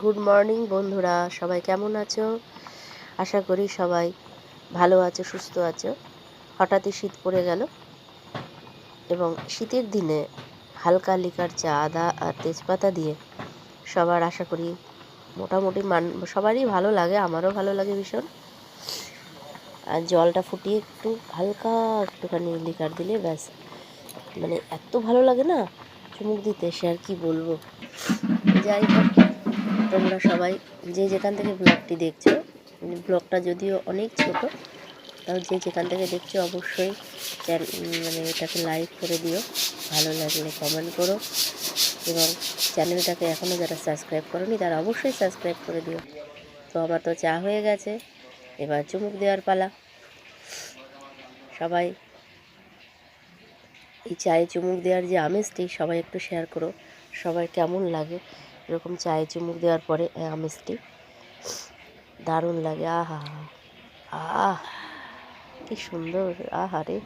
Good morning বন্ধুরা, সবাই কেমন আছো? আশা করি সবাই ভালো আছো, সুস্থ আছো। হঠাৎই শীত পড়ে গেল এবং শীতের দিনে হালকা লিকার চা, আদা আর তেজপাতা দিয়ে সবার আশা করি মোটামুটি সবারই ভালো লাগে, আমারও ভালো লাগে ভীষণ। আর জলটা ফুটিয়ে একটু হালকা একটুখানি লিকার দিলে ব্যাস, মানে এত ভালো লাগে না চুমুক দিতে, সে আর কি বলবো। যাই হোক, তোমরা সবাই যে যেখান থেকে ব্লগটি দেখছো, ব্লগটা যদিও অনেক ছোট, তাও যে যেখান থেকে দেখছো অবশ্যই মানে এটাকে লাইক করে দিও, ভালো লাগলে কমেন্ট করো এবং চ্যানেলটাকে এখনও যারা সাবস্ক্রাইব করোনি তারা অবশ্যই সাবস্ক্রাইব করে দিও। তো আমার তো চা হয়ে গেছে, এবার চুমুক দেওয়ার পালা। সবাই এই চায়ে চুমুক দেওয়ার যে আমেজটি সবাই একটু শেয়ার করো, সবার কেমন লাগে এরকম চায়ে চুমুক দেওয়ার পরে আমেজটি। দারুণ লাগে, আহা আহ কি সুন্দর, আহারে।